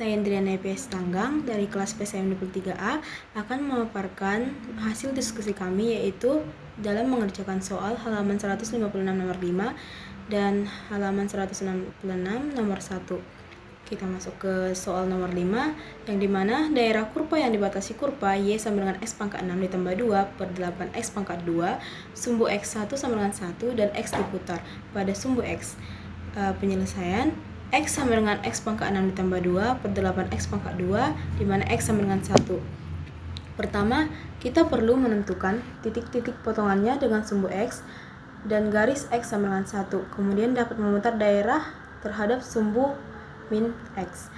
saya Indriana IPS Tanggang dari kelas PCM 23A akan memaparkan hasil diskusi kami, yaitu dalam mengerjakan soal halaman 156 nomor 5 dan halaman 166 nomor 1. Kita masuk ke soal nomor 5, yang dimana daerah kurva yang dibatasi kurva Y sama dengan X pangkat 6 ditambah 2 per 8 X pangkat 2, sumbu X1 sama dengan 1 dan X diputar pada sumbu X. Penyelesaian X sama dengan X pangkat 6 ditambah 2 per 8 X pangkat 2, dimana X sama dengan 1. Pertama, kita perlu menentukan titik-titik potongannya dengan sumbu X dan garis X sama dengan 1, kemudian dapat memutar daerah terhadap sumbu min X.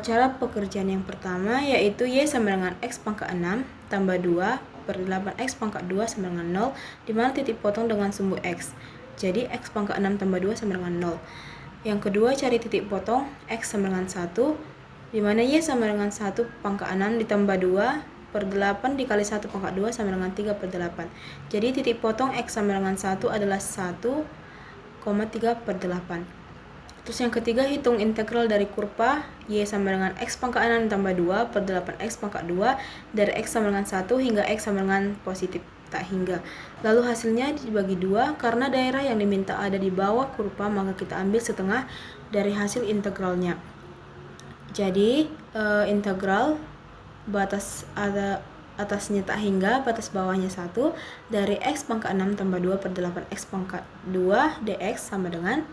Cara pekerjaan yang pertama yaitu Y sama dengan X pangkat 6 tambah 2 per 8X pangkat 2 sama dengan 0, dimana titik potong dengan sumbu X. Jadi X pangkat 6 tambah 2 sama dengan 0. Yang kedua, cari titik potong X sama dengan 1, dimana Y sama dengan 1 pangkat 6 ditambah 2 per 8 dikali 1 pangkat 2 sama dengan 3 per 8. Jadi titik potong X sama dengan 1 adalah 1,3 per 8. Terus yang ketiga, hitung integral dari kurva Y sama dengan X pangkat 6 tambah 2 per 8X pangkat 2 dari X sama dengan 1 hingga X sama dengan positif tak hingga. Lalu hasilnya dibagi 2, karena daerah yang diminta ada di bawah kurva, maka kita ambil setengah dari hasil integralnya. Jadi integral batas atasnya tak hingga, batas bawahnya 1, dari X pangkat 6 tambah 2 per 8X pangkat 2 dx sama dengan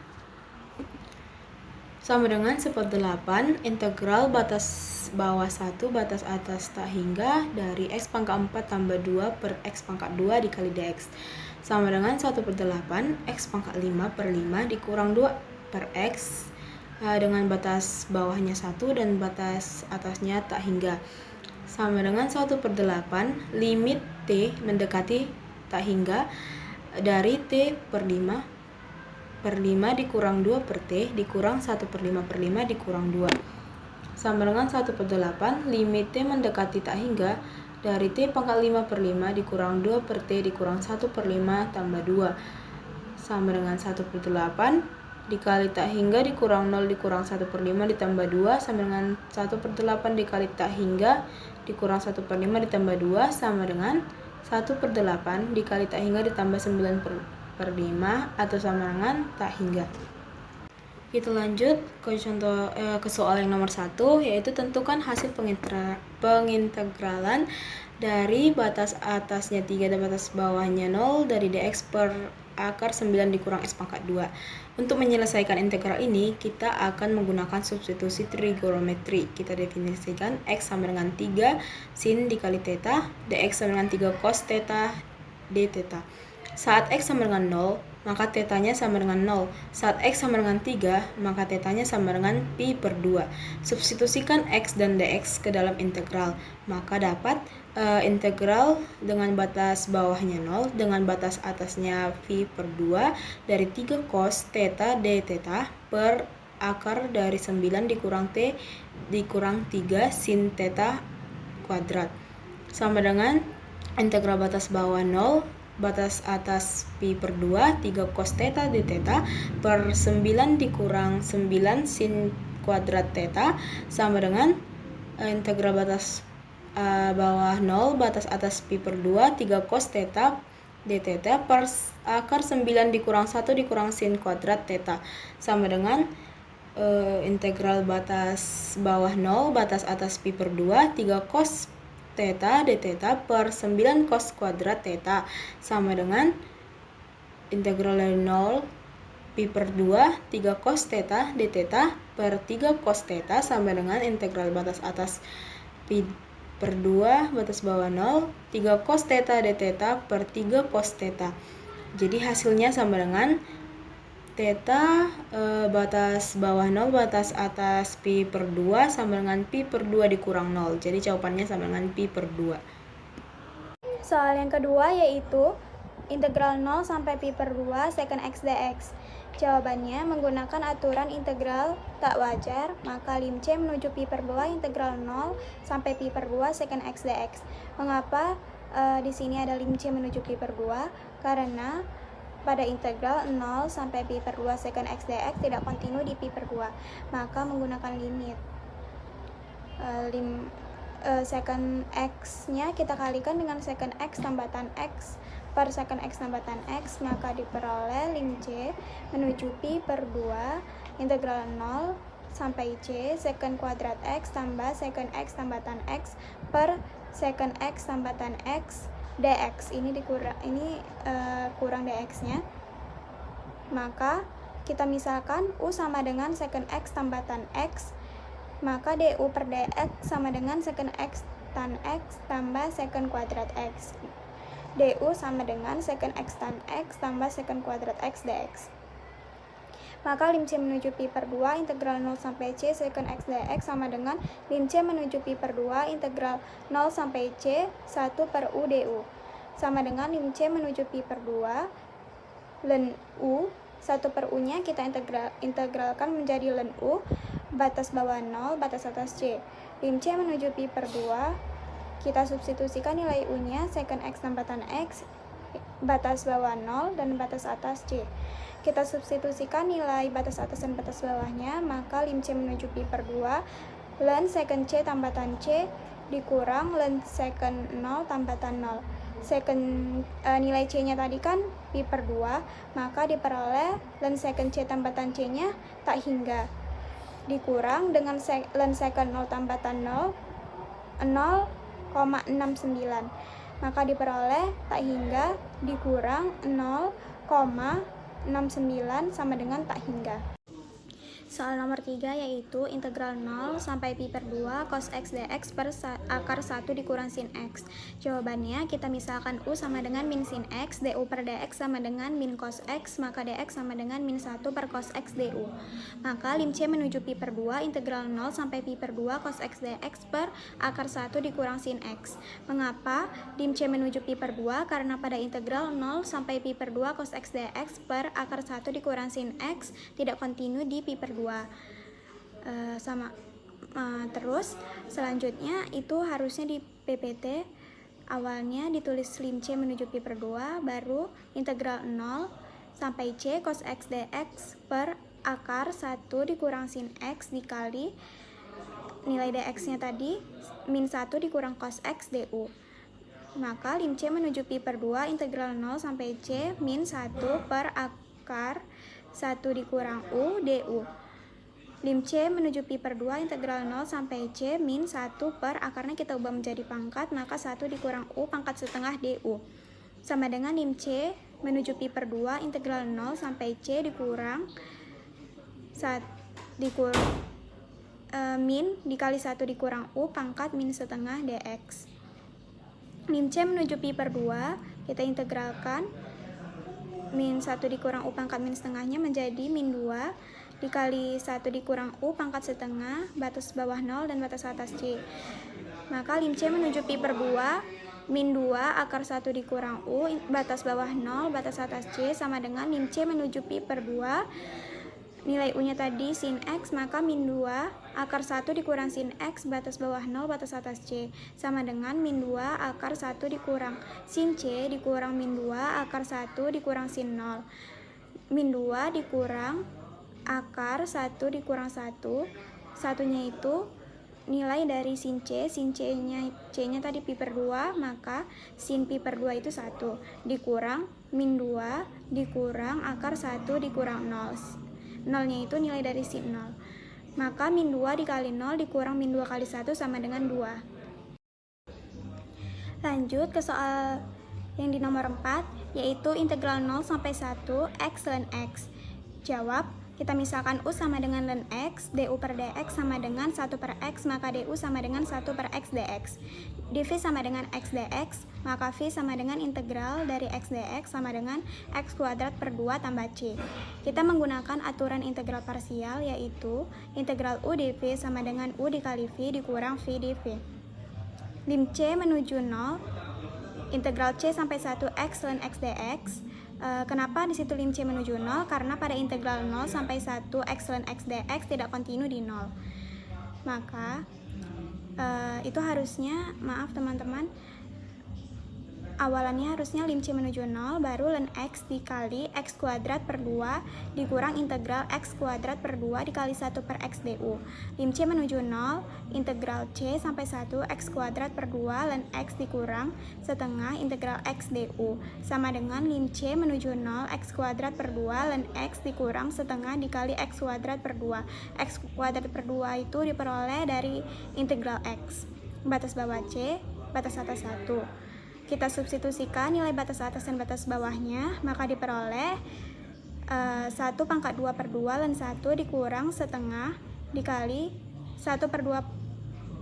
1/8 integral batas bawah 1 batas atas tak hingga dari X pangkat 4 tambah 2 per X pangkat 2 dikali dx sama dengan 1/8 X pangkat 5 per 5 dikurang 2 per X dengan batas bawahnya 1 dan batas atasnya tak hingga sama dengan 1/8 limit T mendekati tak hingga dari T per 5 dikurang 2 per T dikurang 1/5 per 5 dikurang 2 sama dengan 1/8 limit T mendekati tak hingga dari T pangkat 5 per 5 dikurang 2 per T dikurang 1/5 tambah 2 sama dengan 1/8 dikali tak hingga dikurang 0 dikurang 1/5 ditambah 2 sama dengan 1/8 dikali tak hingga dikurang 1/5 ditambah 2 sama dengan 1/8 dikali tak hingga ditambah 9/5 atau sama dengan tak hingga. Kita lanjut ke soal yang nomor 1, yaitu tentukan hasil pengintegralan dari batas atasnya 3 dan batas bawahnya 0 dari dx per akar 9 dikurang x pangkat 2. Untuk menyelesaikan integral ini, kita akan menggunakan substitusi trigonometri. Kita definisikan x sama dengan 3 sin dikali theta, dx sama dengan 3 cos theta d theta. Saat X sama dengan 0, maka tetanya sama dengan 0. Saat X sama dengan 3, maka tetanya sama dengan pi per 2. Substitusikan X dan dx ke dalam integral. Maka dapat integral dengan batas bawahnya 0 dengan batas atasnya pi per 2 dari 3 cos theta d theta per akar dari 9 dikurang T dikurang 3 sin theta kuadrat. Sama dengan integral batas bawah 0 batas atas pi per 2 3 cos theta d theta per 9 dikurang 9 sin kuadrat theta sama dengan integral batas bawah 0 batas atas pi per 2 3 cos theta d theta per akar 9 dikurang 1 dikurang sin kuadrat theta sama dengan integral batas bawah 0 batas atas pi per 2 3 cos theta d theta per 9 cos kuadrat theta sama dengan integral dari 0 pi per 2 3 cos theta d theta per 3 cos theta sama dengan integral batas atas pi per 2 batas bawah 0 3 cos theta d theta per 3 cos theta. Jadi hasilnya sama dengan theta batas bawah 0 batas atas pi per 2 sama dengan pi per 2 dikurang 0. Jadi jawabannya sama dengan pi per 2. Soal yang kedua yaitu integral 0 sampai pi per 2 secant x dx. Jawabannya menggunakan aturan integral tak wajar, maka lim C menuju pi per 2 integral 0 sampai pi per 2 secant x dx. Mengapa di sini ada lim C menuju pi per 2? Karena pada integral 0 sampai pi per 2 secant x dx tidak kontinu di pi per 2, maka menggunakan limit. secant x-nya kita kalikan dengan secant x tambatan x per secant x tambatan x, maka diperoleh lim c menuju pi per 2 integral 0 sampai c secant kuadrat x tambah secant x tambatan x per secant x tambatan x dx. Ini kurang dx-nya. Maka kita misalkan u sama dengan secant x tambatan x, maka du per dx sama dengan secant x tan x tambah secant kuadrat x. Du sama dengan secant x tan x tambah secant kuadrat x dx. Maka lim c menuju pi per 2 integral 0 sampai c secant x dx sama dengan lim c menuju pi per 2 integral 0 sampai c 1 per u du. Sama dengan lim c menuju pi per 2 ln u, 1 per u nya kita integralkan menjadi ln u, batas bawah 0, batas atas c. Lim c menuju pi per 2, kita substitusikan nilai u nya secant x tambatan x, batas bawah 0 dan batas atas c. Kita substitusikan nilai batas atas dan batas bawahnya, maka lim c menuju pi per 2 ln secant c tambatan c dikurang ln secant 0 tambatan 0. Nilai c nya tadi kan pi per 2, maka diperoleh ln secant c tambatan c nya tak hingga, dikurang dengan ln secant 0 tambatan 0 0,69, maka diperoleh tak hingga dikurang 0,69 sama dengan tak hingga. Soal nomor 3 yaitu integral 0 sampai pi per 2 cos x dx per akar 1 dikurang sin x. Jawabannya kita misalkan u sama dengan min sin x, du per dx sama dengan min cos x, maka dx sama dengan min 1 per cos x du. Maka lim c menuju pi per 2 integral 0 sampai pi per 2 cos x dx per akar 1 dikurang sin x. Mengapa lim c menuju pi per 2? Karena pada integral 0 sampai pi per 2 cos x dx per akar 1 dikurang sin x tidak kontinu di pi per 2. Terus selanjutnya itu harusnya di PPT awalnya ditulis lim c menuju pi per 2, baru integral 0 sampai c cos x dx per akar 1 dikurang sin x dikali nilai dx nya tadi min 1 dikurang cos x du. Maka lim c menuju pi per 2 integral 0 sampai c min 1 per akar 1 dikurang u du. Lim c menuju pi per 2 integral 0 sampai c min 1 per akarnya kita ubah menjadi pangkat, maka 1 dikurang u pangkat setengah du. Sama dengan lim c menuju pi per 2 integral 0 sampai c dikurang min dikali 1 dikurang u pangkat min setengah dx. Lim c menuju pi per 2 kita integralkan min 1 dikurang u pangkat min setengahnya menjadi min 2 dikali 1 dikurang u pangkat setengah, batas bawah 0 dan batas atas c. Maka lim c menuju pi per 2 min 2 akar 1 dikurang u batas bawah 0 batas atas c sama dengan lim c menuju pi per 2 nilai u nya tadi sin x, maka min 2 akar 1 dikurang sin x batas bawah 0 batas atas c sama dengan min 2 akar 1 dikurang sin c dikurang min 2 akar 1 dikurang sin 0. Min 2 dikurang akar 1 dikurang 1, satunya itu nilai dari sin c nya tadi pi per 2, maka sin pi per 2 itu 1, dikurang min 2 dikurang akar 1 dikurang 0, 0 nya itu nilai dari sin 0, maka min 2 dikali 0 dikurang min 2 kali 1 sama dengan 2. Lanjut ke soal yang di nomor 4 yaitu integral 0 sampai 1 x ln x. Jawab, kita misalkan u sama dengan ln x, du per dx sama dengan 1 per x, maka du sama dengan 1 per x dx. Dv sama dengan x dx, maka v sama dengan integral dari x dx sama dengan x kuadrat per 2 tambah c. Kita menggunakan aturan integral parsial yaitu integral u dv sama dengan u dikali v dikurang v dv. Lim c menuju 0, integral c sampai 1 x ln x dx. Kenapa di situ lim c menuju 0? Karena pada integral 0 sampai 1 x ln x dx tidak kontinu di 0. Maka itu harusnya, maaf teman-teman, awalannya harusnya lim C menuju 0, baru ln X dikali X kuadrat per 2 dikurang integral X kuadrat per 2 dikali 1 per X du. Lim C menuju 0, integral C sampai 1 X kuadrat per 2 ln X dikurang setengah integral X du. Sama dengan lim C menuju 0, X kuadrat per 2 ln X dikurang setengah dikali X kuadrat per 2. X kuadrat per 2 itu diperoleh dari integral X. Batas bawah C, batas atas 1. Kita substitusikan nilai batas atas dan batas bawahnya, maka diperoleh 1 pangkat 2 per 2 ln 1 dikurang setengah dikali 1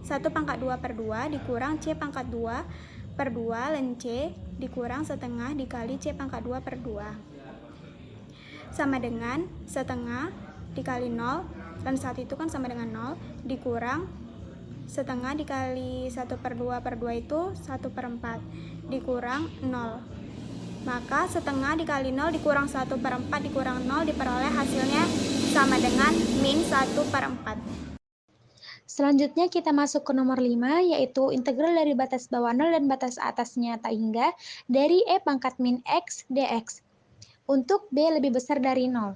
pangkat 2 per 2 dikurang C pangkat 2 per 2 ln C dikurang setengah dikali C pangkat 2 per 2. Sama dengan setengah dikali 0, ln 1 itu kan sama dengan 0, dikurang setengah dikali 1 per 2 per 2 itu 1 per 4 dikurang 0. Maka setengah dikali 0 dikurang 1 per 4 dikurang 0 diperoleh hasilnya sama dengan min 1 per 4. Selanjutnya kita masuk ke nomor 5, yaitu integral dari batas bawah 0 dan batas atasnya tak hingga dari E pangkat min X dx untuk B lebih besar dari 0.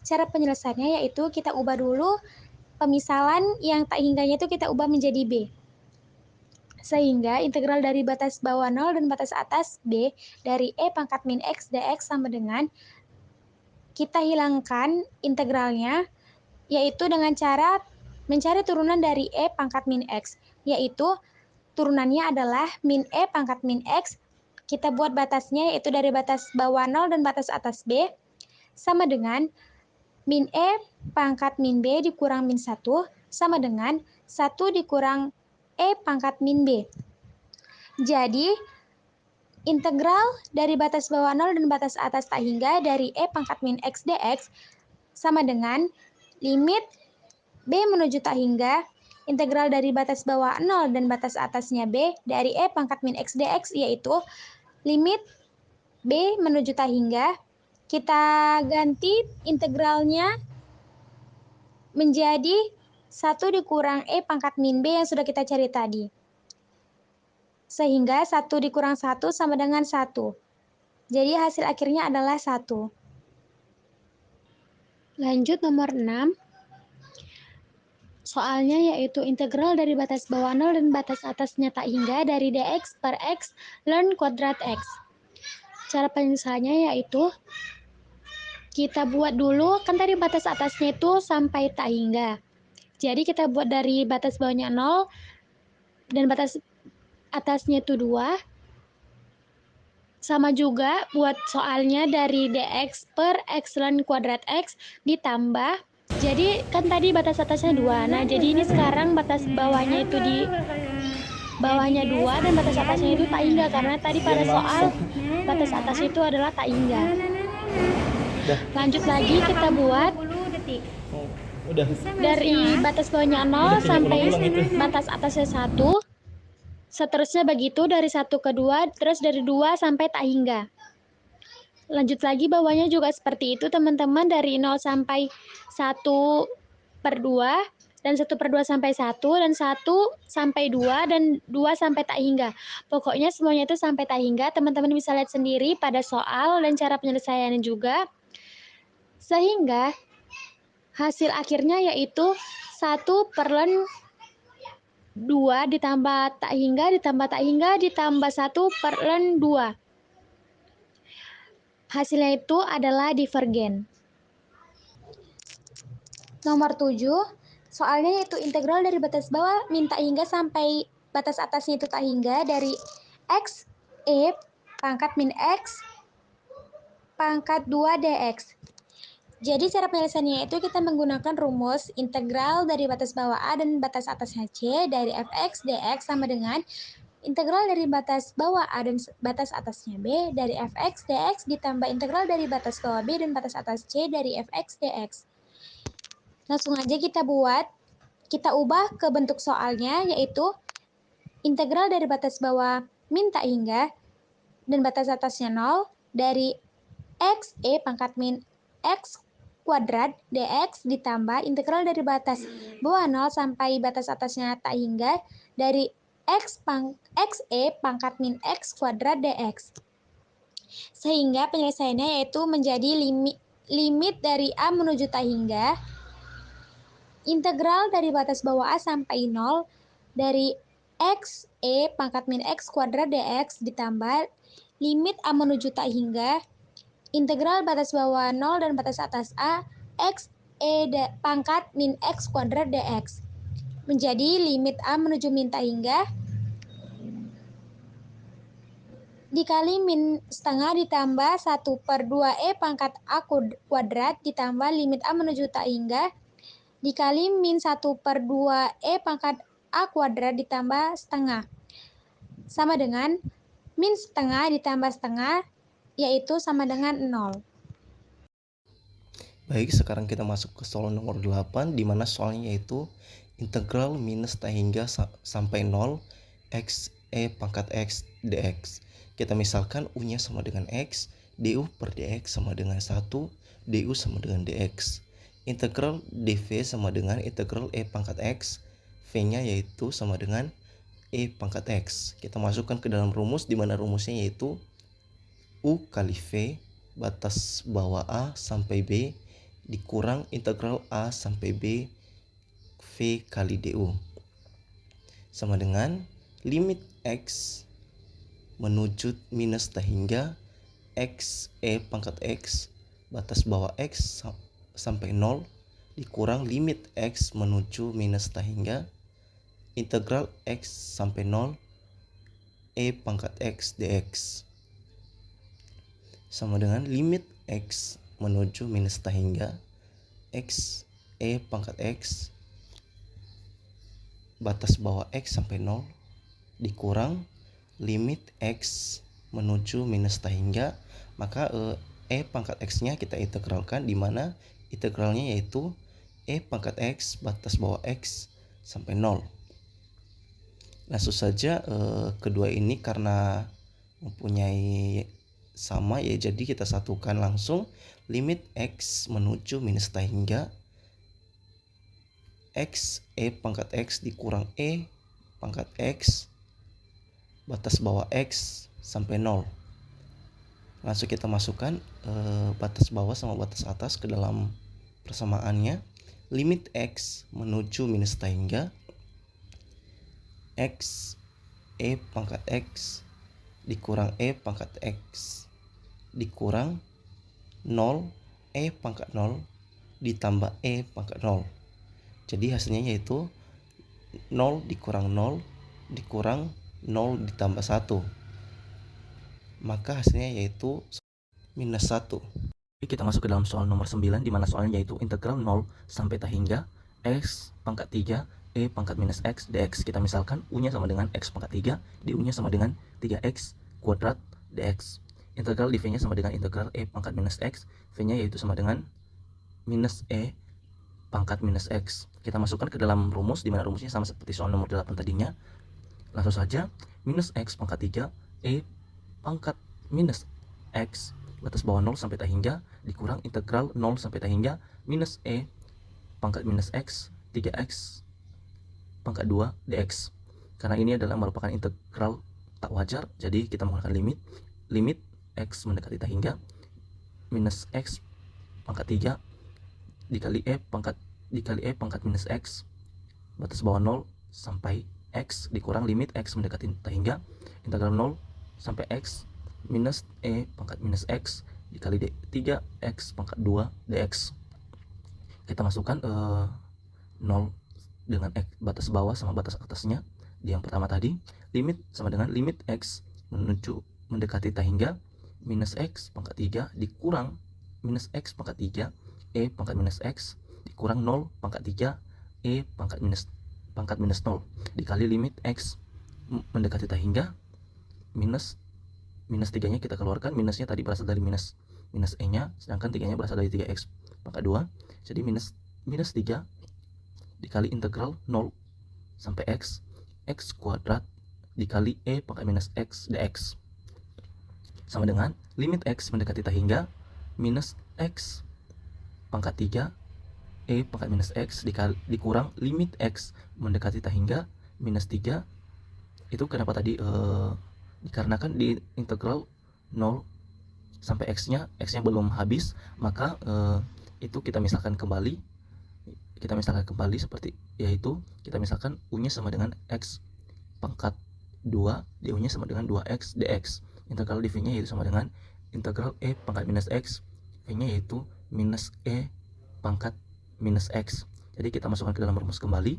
Cara penyelesaiannya yaitu kita ubah dulu pemisalan yang tak hingganya itu kita ubah menjadi B. Sehingga integral dari batas bawah 0 dan batas atas B dari E pangkat min X dx sama dengan kita hilangkan integralnya, yaitu dengan cara mencari turunan dari E pangkat min X, yaitu turunannya adalah min E pangkat min X, kita buat batasnya yaitu dari batas bawah 0 dan batas atas B, sama dengan min E pangkat min B dikurang min 1, sama dengan 1 dikurang E pangkat min B. Jadi, integral dari batas bawah 0 dan batas atas tak hingga dari E pangkat min X dx sama dengan limit B menuju tak hingga integral dari batas bawah 0 dan batas atasnya B dari E pangkat min X dx, yaitu limit B menuju tak hingga, kita ganti integralnya menjadi 1 dikurang E pangkat min B yang sudah kita cari tadi. Sehingga 1 dikurang 1 sama dengan 1. Jadi hasil akhirnya adalah 1. Lanjut nomor 6. Soalnya yaitu integral dari batas bawah 0 dan batas atasnya tak hingga dari dx per x ln kuadrat x. Cara penyelesaiannya yaitu kita buat dulu, kan tadi batas atasnya itu sampai tak hingga. Jadi kita buat dari batas bawahnya 0 dan batas atasnya itu 2. Sama juga buat soalnya dari dx per x ln kuadrat x ditambah. Jadi kan tadi batas atasnya 2. Nah, jadi ini sekarang batas bawahnya itu di bawahnya 2 dan batas atasnya itu tak hingga, karena tadi pada soal batas atasnya itu adalah tak hingga. Lanjut lagi kita buat dari batas bawahnya 0 sampai batas atasnya 1. Seterusnya begitu dari 1 ke 2, terus dari 2 sampai tak hingga. Lanjut lagi bawahnya juga seperti itu teman-teman, dari 0 sampai 1 per 2, dan 1 per 2 sampai 1, dan 1 sampai 2, dan 2 sampai tak hingga. Pokoknya semuanya itu sampai tak hingga, teman-teman bisa lihat sendiri pada soal dan cara penyelesaiannya juga. Sehingga hasil akhirnya yaitu 1 per ln 2 ditambah tak hingga ditambah 1 per ln 2. Hasilnya itu adalah divergen. Nomor 7, soalnya yaitu integral dari batas bawah min tak hingga sampai batas atasnya itu tak hingga dari x E pangkat min X pangkat 2 dx. Jadi cara penyelesaiannya itu kita menggunakan rumus integral dari batas bawah A dan batas atasnya C dari fx dx sama dengan integral dari batas bawah A dan batas atasnya B dari fx dx ditambah integral dari batas bawah B dan batas atas C dari fx dx. Langsung aja kita buat, kita ubah ke bentuk soalnya, yaitu integral dari batas bawah min tak hingga dan batas atasnya 0 dari x E pangkat min X kuadrat dx ditambah integral dari batas bawah 0 sampai batas atasnya tak hingga dari x e pangkat min x kuadrat dx. Sehingga penyelesaiannya yaitu menjadi limit dari A menuju tak hingga integral dari batas bawah A sampai 0 dari x e pangkat min x kuadrat dx ditambah limit A menuju tak hingga integral batas bawah 0 dan batas atas A x e pangkat min x kuadrat dx menjadi limit A menuju min tak hingga dikali min setengah ditambah 1/2 E pangkat A kuadrat ditambah limit A menuju tak hingga dikali min 1/2 E pangkat A kuadrat ditambah setengah sama dengan min setengah ditambah setengah yaitu sama dengan 0. Baik, sekarang kita masuk ke soal nomor 8 di mana soalnya yaitu integral minus tak hingga sampai 0 x e pangkat x dx. Kita misalkan u-nya sama dengan x, du per dx sama dengan 1, du sama dengan dx. Integral dv sama dengan integral e pangkat x, v-nya yaitu sama dengan e pangkat x. Kita masukkan ke dalam rumus di mana rumusnya yaitu u kali v batas bawah a sampai b dikurang integral a sampai b v kali du sama dengan limit x menuju minus tak hingga x e pangkat x batas bawah x sampai 0 dikurang limit x menuju minus tak hingga integral x sampai 0 e pangkat x dx sama dengan limit x menuju minus tak hingga x e pangkat x batas bawah x sampai 0 dikurang limit x menuju minus tak hingga, maka e pangkat x-nya kita integralkan di mana integralnya yaitu e pangkat x batas bawah x sampai 0. Langsung saja kedua ini karena mempunyai sama ya, jadi kita satukan langsung limit x menuju minus tak hingga x e pangkat x dikurang e pangkat x batas bawah x sampai 0. Langsung kita masukkan batas bawah sama batas atas ke dalam persamaannya. Limit x menuju minus tak hingga x e pangkat x dikurang e pangkat x dikurang 0 e pangkat 0 ditambah e pangkat 0. Jadi hasilnya yaitu 0 dikurang 0 dikurang 0 ditambah 1. Maka hasilnya yaitu minus 1. Kita masuk ke dalam soal nomor 9 di mana soalnya yaitu integral 0 sampai tak hingga x pangkat 3 e pangkat minus x dx. Kita misalkan u-nya sama dengan x pangkat 3, du-nya sama dengan 3x kuadrat dx. Integral dv-nya sama dengan integral e pangkat minus x, v-nya yaitu sama dengan minus e pangkat minus x. Kita masukkan ke dalam rumus di mana rumusnya sama seperti soal nomor 8 tadinya. Langsung saja minus x pangkat 3 e pangkat minus x batas bawah 0 sampai tak hingga dikurang integral 0 sampai tak hingga minus e pangkat minus x 3x pangkat 2 dx. Karena ini adalah merupakan integral tak wajar, jadi kita menggunakan limit x mendekati tak hingga minus x pangkat 3 dikali e pangkat minus x batas bawah 0 sampai x dikurang limit x mendekati tak hingga integral 0 sampai x minus e pangkat minus x dikali 3x pangkat 2 dx. Kita masukkan 0 dengan x batas bawah sama batas atasnya di yang pertama tadi. Limit sama dengan limit x menuju mendekati tak hingga minus x pangkat 3 dikurang minus x pangkat 3 e pangkat minus x dikurang 0 pangkat 3 e pangkat minus 0 dikali limit x mendekati tak hingga minus 3 nya kita keluarkan, minusnya tadi berasal dari minus e nya, sedangkan 3 nya berasal dari 3x pangkat 2, jadi minus 3 dikali integral 0 sampai x kuadrat dikali e pangkat minus x dx sama dengan limit x mendekati tak hingga minus x pangkat 3 e pangkat minus x dikurang limit x mendekati tak hingga minus 3 Itu kenapa tadi? Dikarenakan di integral 0 sampai x-nya belum habis, maka itu kita misalkan kembali seperti, yaitu kita misalkan u-nya sama dengan x pangkat 2, du-nya sama dengan 2x dx. Integral dv-nya yaitu sama dengan integral e pangkat minus x, v-nya yaitu minus e pangkat minus x. Jadi kita masukkan ke dalam rumus kembali,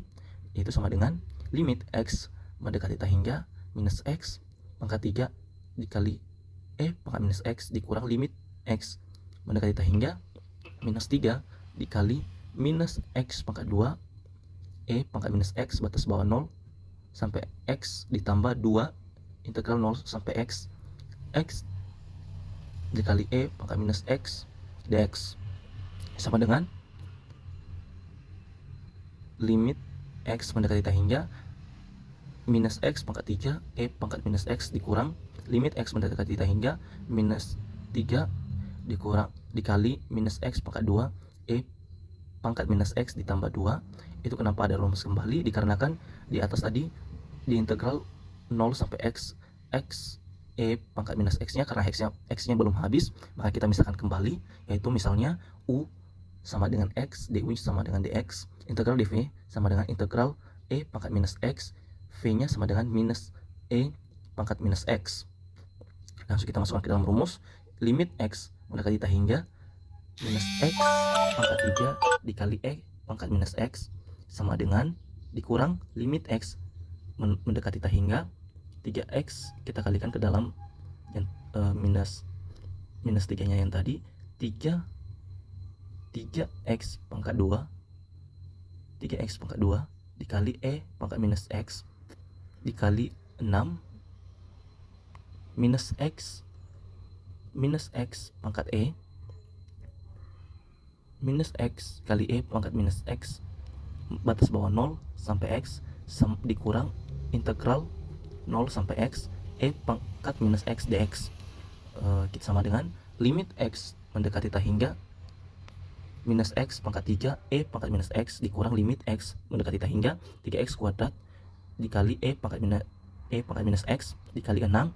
yaitu sama dengan limit x mendekati tak hingga minus x pangkat 3 dikali e pangkat minus x dikurang limit x mendekati tak hingga minus 3 dikali minus x pangkat 2 e pangkat minus x batas bawah 0 sampai x ditambah 2 integral 0 sampai x dikali e pangkat minus x dx sama dengan limit x mendekati tak hingga minus x pangkat 3 e pangkat minus x dikurang limit x mendekati tak hingga minus 3 dikurang dikali minus x pangkat 2 e pangkat minus x ditambah 2. Itu kenapa ada rumus kembali, dikarenakan di atas tadi di integral 0 sampai x e pangkat minus x-nya, karena x-nya belum habis, maka kita misalkan kembali, yaitu misalnya u sama dengan x, du sama dengan dx, integral dv sama dengan integral e pangkat minus x, v-nya sama dengan minus e pangkat minus x. Langsung kita masukkan ke dalam rumus, limit x mendekati tak hingga minus x pangkat 3 dikali e pangkat minus x sama dengan dikurang limit x mendekati tak hingga 3x kita kalikan ke dalam yang minus 3 nya yang tadi, 3x pangkat 2 dikali e pangkat minus x dikali 6 minus x pangkat e minus x kali e pangkat minus x batas bawah 0 sampai x dikurang integral 0 sampai x e pangkat minus x dx. Kita sama dengan limit x mendekati tak hingga minus x pangkat 3 e pangkat minus x dikurang limit x mendekati tak hingga 3x kuadrat dikali e pangkat minus x dikali 6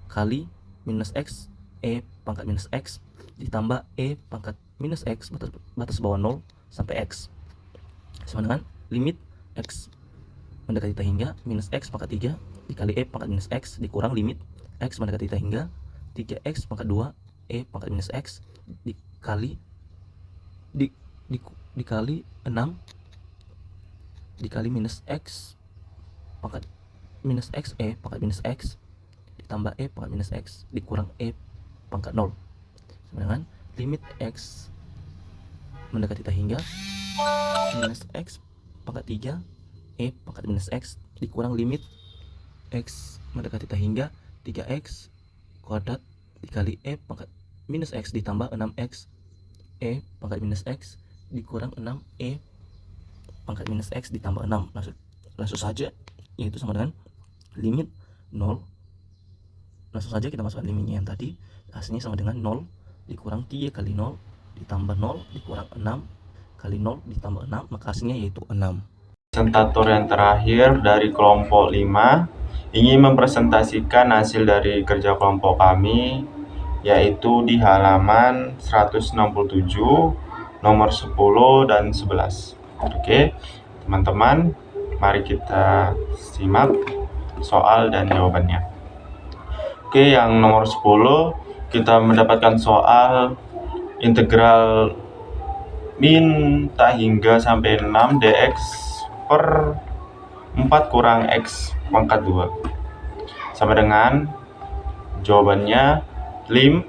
kali minus x e pangkat minus x ditambah e pangkat minus x batas bawah 0 sampai x sama dengan limit x mendekati tak hingga minus x pangkat 3 dikali e pangkat minus x dikurang limit x mendekati tak hingga 3x pangkat 2 e pangkat minus x dikali 6 dikali minus x pangkat minus x e pangkat minus x ditambah e pangkat minus x dikurang e pangkat 0 sama dengan limit x mendekati tak hingga minus x pangkat 3 e pangkat minus x dikurang limit x mendekati tak hingga 3x kuadrat dikali e pangkat minus x ditambah 6x e pangkat minus x dikurang 6e pangkat minus x ditambah 6. Langsung saja, yaitu sama dengan limit 0. Langsung saja kita masukkan limitnya yang tadi, hasilnya sama dengan 0 dikurang 3 kali 0 ditambah 0 dikurang 6 kali 0 ditambah 6, maka hasilnya yaitu 6. Presentator yang terakhir dari kelompok 5 ingin mempresentasikan hasil dari kerja kelompok kami, yaitu di halaman 167, nomor 10 dan 11. Oke, teman-teman, mari kita simak soal dan jawabannya. Oke, yang nomor 10 kita mendapatkan soal integral min tak hingga sampai 6 dx per 4 kurang x pangkat 2 sama dengan jawabannya lim,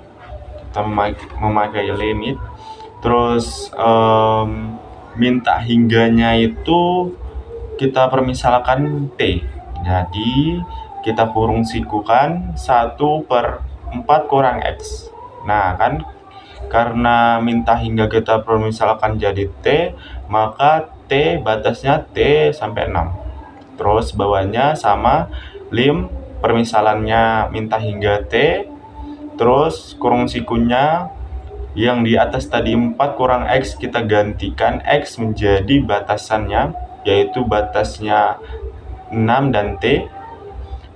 kita memakai limit, terus min tak hingganya itu kita permisalkan t, jadi kita kurung sikukan 1 per 4 kurang x. Nah kan, karena minta hingga kita permisalkan jadi t, maka t batasnya t sampai 6. Terus bawahnya sama lim permisalannya minta hingga t, terus kurung sikunya yang di atas tadi 4 kurang x kita gantikan x menjadi batasannya, yaitu batasnya 6 dan t.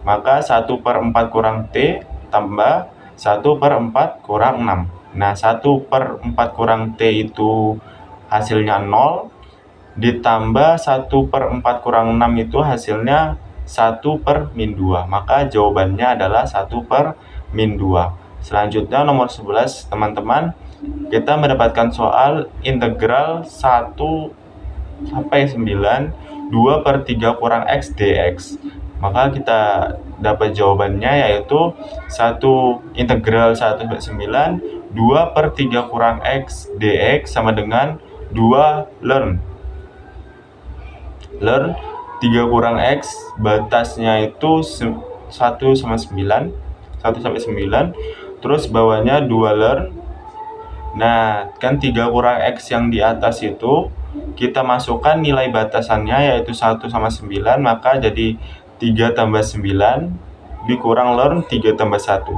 Maka 1/4 kurang T tambah 1/4 kurang 6. Nah, 1/4 kurang T itu hasilnya 0, ditambah 1/4 kurang 6 itu hasilnya 1/-2. Maka jawabannya adalah 1/-2. Selanjutnya nomor 11, teman-teman, kita mendapatkan soal integral 1 sampai 9, 2/3 kurang X dx. Maka kita dapat jawabannya yaitu 1 integral 1 sampai 9, 2/3 kurang X dx sama dengan 2 ln 3 kurang X, batasnya itu 1 sama 9, 1 sampai 9, terus bawahnya 2 ln. Nah, kan 3 kurang X yang di atas itu kita masukkan nilai batasannya yaitu 1 sama 9, maka jadi 3 tambah 9 dikurang ln 3 tambah 1.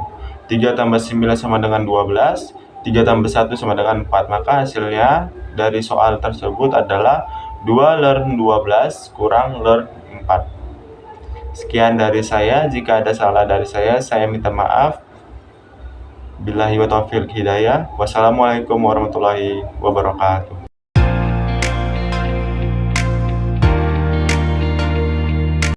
3 tambah 9 sama dengan 12, 3 tambah 1 sama dengan 4. Maka hasilnya dari soal tersebut adalah 2 ln 12 kurang ln 4. Sekian dari saya. Jika ada salah dari saya minta maaf. Billahi wa taufiq hidayah. Wassalamualaikum warahmatullahi wabarakatuh.